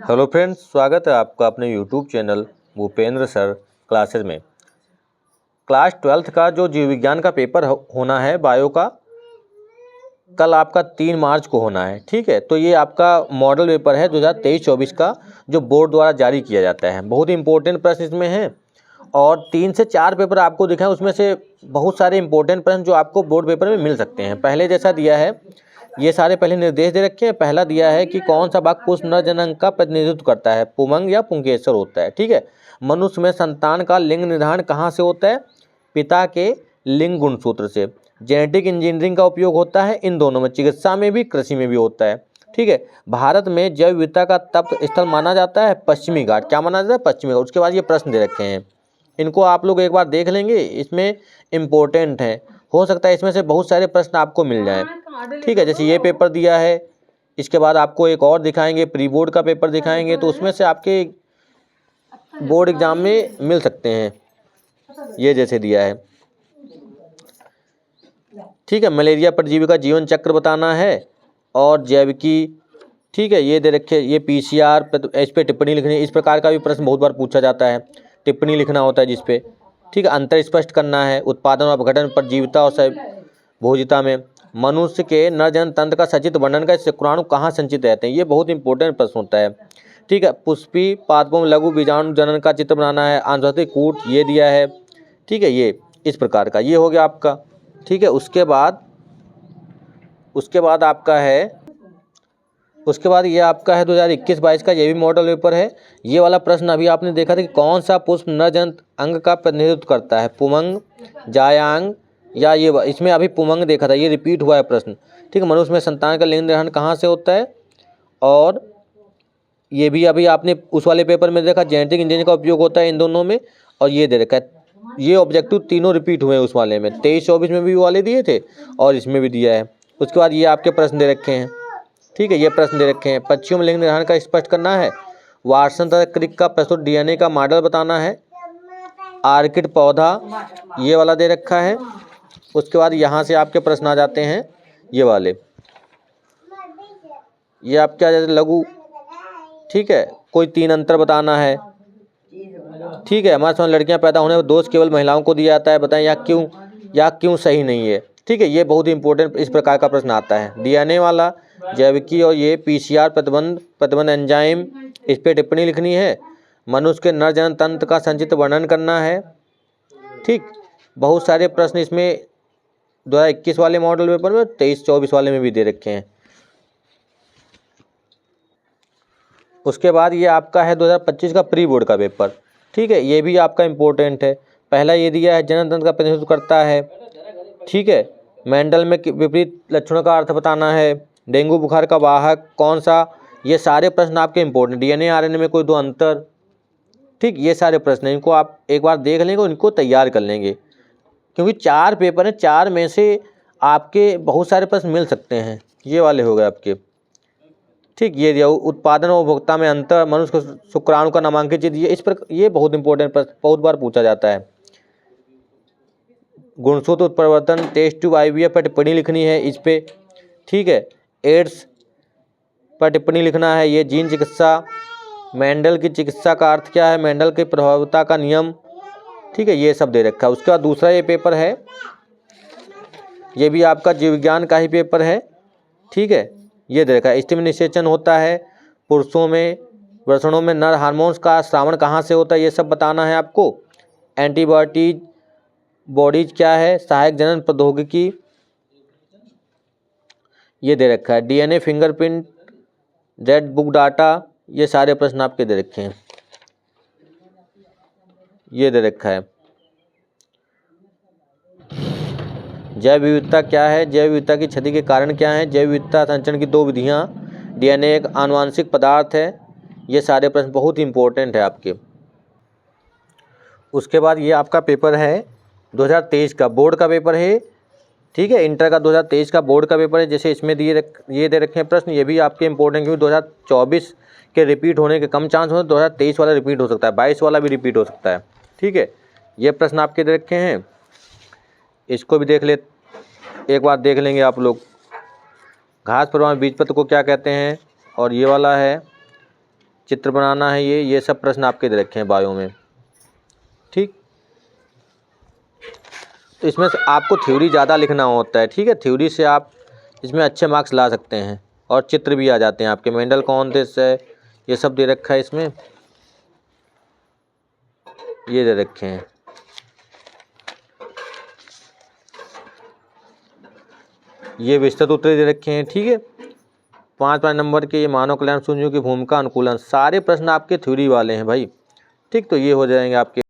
Hello friends, स्वागत है आपका अपने YouTube channel Bhupendra sir classes में। क्लास 12th का जो जीव विज्ञान का पेपर होना है बायो का, कल आपका 3 मार्च को होना है। ठीक है, तो ये आपका मॉडल पेपर है 2023-24 का, जो बोर्ड द्वारा जारी किया जाता है। बहुत इंपॉर्टेंट प्रश्न इसमें हैं और 3 से 4 पेपर आपको दिखाएं, उसमें से बहुत सारे इंपॉर्टेंट प्रश्न जो आपको बोर्ड पेपर में मिल सकते हैं। पहले जैसा दिया है, ये सारे पहले निर्देश दे रखे हैं। पहला दिया है कि कौन सा वाक्य पुरुष नर जनक का प्रतिनिधित्व करता है, पुमंग या पुंकेसर होता है। ठीक है, मनुष्य में संतान का लिंग निर्धारण कहाँ से होता है? पिता के लिंग गुणसूत्र से। जेनेटिक इंजीनियरिंग का उपयोग होता है इन दोनों में, चिकित्सा में भी कृषि में भी होता है। ठीक है, भारत में जैव विविधता का तप्त स्थल माना जाता है पश्चिमी घाट। क्या माना जाता है? पश्चिमी घाट। उसके बाद ये प्रश्न दे रखे हैं, इनको आप लोग एक बार देख लेंगे, इसमें इम्पोर्टेंट है। हो सकता है इसमें से बहुत सारे प्रश्न आपको मिल जाएं। ठीक है, जैसे ये पेपर दिया है, इसके बाद आपको एक और दिखाएंगे, प्री बोर्ड का पेपर दिखाएंगे, तो उसमें से आपके बोर्ड एग्जाम में मिल सकते हैं। ये जैसे दिया है, ठीक है, मलेरिया परजीवी का जीवन चक्र बताना है और जैविकी। ठीक है, ये दे रखे, ये PCR इस पे टिप्पणी लिखनी है। इस प्रकार का भी प्रश्न बहुत बार पूछा जाता है, टिप्पणी लिखना होता है जिसपे। ठीक है, अंतर स्पष्ट करना है उत्पादन और अपघटन परजीविता और भोजिता में। मनुष्य के नरजनन तंत्र का सचित्र वर्णन का, शुक्राणु कहाँ संचित रहते हैं, ये बहुत इंपॉर्टेंट प्रश्न होता है। ठीक है, पुष्पी पादपों में लघु बीजाणु जनन का चित्र बनाना है। आंतरिक कूट ये दिया है। ठीक है, ये इस प्रकार का ये हो गया आपका। ठीक है, उसके बाद आपका है, उसके बाद ये आपका है 2021-22 का, ये भी मॉडल पेपर है। ये वाला प्रश्न अभी आपने देखा था कि कौन सा पुष्प नरजनन अंग का प्रतिनिधित्व करता है, पुमंग, जायांग या ये। इसमें अभी पुमंग देखा था, ये रिपीट हुआ है प्रश्न। ठीक है, मनुष्य में संतान का लिंग निर्धारण कहाँ से होता है, और ये भी अभी आपने उस वाले पेपर में देखा, जेनेटिक इंजीनियरिंग का उपयोग होता है इन दोनों में। और ये दे रखा है, ये ऑब्जेक्टिव तीनों रिपीट हुए हैं उस वाले में। 23-24 में भी वाले दिए थे और इसमें भी दिया है। उसके बाद ये आपके प्रश्न दे रखे हैं। ठीक है, ये प्रश्न दे रखे हैं, पक्षियों में लिंग निर्धारण का स्पष्ट करना है। वार्सन तथा क्रिक का प्रस्तुत DNA का मॉडल बताना है। आर्किड पौधा ये वाला दे रखा है। उसके बाद यहाँ से आपके प्रश्न आ जाते हैं ये वाले, ये आपके आ जाते लघु। ठीक है, कोई 3 अंतर बताना है। ठीक है, हमारे सामने लड़कियां पैदा होने पर दोष केवल महिलाओं को दिया जाता है, बताएं या क्यों सही नहीं है। ठीक है, ये बहुत इंपॉर्टेंट इस प्रकार का प्रश्न आता है। DNA वाला, जैविकी और ये PCR प्रतिबंध एंजाइम, इस पर टिप्पणी लिखनी है। मनुष्य के नरजनन तंत्र का संचित वर्णन करना है। ठीक, बहुत सारे प्रश्न इसमें 2021 वाले मॉडल पेपर में, 23-24 वाले में भी दे रखे हैं। उसके बाद ये आपका है 2025 का प्री बोर्ड का पेपर। ठीक है, ये भी आपका इम्पोर्टेंट है। पहला ये दिया है, जनन तंत्र का प्रतिनिधित्व करता है। ठीक है, मेंडल में विपरीत लक्षणों का अर्थ बताना है। डेंगू बुखार का वाहक कौन सा, ये सारे प्रश्न आपके इंपॉर्टेंट। DNA RNA में कोई 2 अंतर। ठीक, ये सारे प्रश्न हैं, इनको आप एक बार देख लेंगे, इनको तैयार कर लेंगे, क्योंकि 4 पेपर हैं, 4 में से आपके बहुत सारे प्रश्न मिल सकते हैं। ये वाले हो गए आपके। ठीक, ये दिया उत्पादन और उपभोक्ता में अंतर, मनुष्य को शुक्राणु का नामांकित दिए। इस पर ये बहुत इंपॉर्टेंट प्रश्न बहुत बार पूछा जाता है। गुणसूत्र उत्परिवर्तन, टेस्ट ट्यूब IVF पर टिप्पणी लिखनी है इस पे। ठीक है, एड्स पर टिप्पणी लिखना है। ये जीन चिकित्सा, मेंडल की चिकित्सा का अर्थ क्या है, मेंडल की प्रभावता का नियम। ठीक है, ये सब दे रखा है। उसके बाद दूसरा ये पेपर है, ये भी आपका जीव विज्ञान का ही पेपर है। ठीक है, ये दे रखा है, स्टिम निषेचन होता है पुरुषों में, वृषणों में नर हार्मोन्स का श्रावण कहाँ से होता है, ये सब बताना है आपको। एंटीबॉडीज बॉडीज क्या है, सहायक जनन प्रौद्योगिकी ये दे रखा है। DNA fingerprint, red book data, ये सारे प्रश्न आपके दे रखे हैं। ये दे रखा है, जैव विविधता क्या है, जैव विविधता की क्षति के कारण क्या है, जैव विविधता संचरण की 2 विधियाँ, DNA एक आनुवांशिक पदार्थ है। ये सारे प्रश्न बहुत इंपॉर्टेंट है आपके। उसके बाद ये आपका पेपर है 2023 का बोर्ड का पेपर है। ठीक है, इंटर का 2023 का बोर्ड का पेपर है। जैसे इसमें ये दे रखे हैं प्रश्न, ये भी आपके इंपॉर्टेंट, क्योंकि 2024 के रिपीट होने के कम चांस होते, 2023 वाला रिपीट हो सकता है, 22 वाला भी रिपीट हो सकता है। ठीक है, ये प्रश्न आपके दे रखे हैं, इसको भी एक बार देख लेंगे आप लोग। घास परिवार बीजपत्र को क्या कहते हैं, और ये वाला है चित्र बनाना है, ये सब प्रश्न आपके दे रखे हैं बायो में। ठीक, तो इसमें से आपको थ्योरी ज़्यादा लिखना होता है। ठीक है, थ्योरी से आप इसमें अच्छे मार्क्स ला सकते हैं और चित्र भी आ जाते हैं आपके। मेंडल कौन थे से ये सब दे रखा है इसमें, ये दे रखे हैं। ये विस्तृत उत्तर दे रखे हैं। ठीक है, 5 नंबर के ये मानव कल्याण सूचियों की भूमिका अनुकूलन, सारे प्रश्न आपके थ्योरी वाले हैं भाई। ठीक, तो ये हो जाएंगे आपके।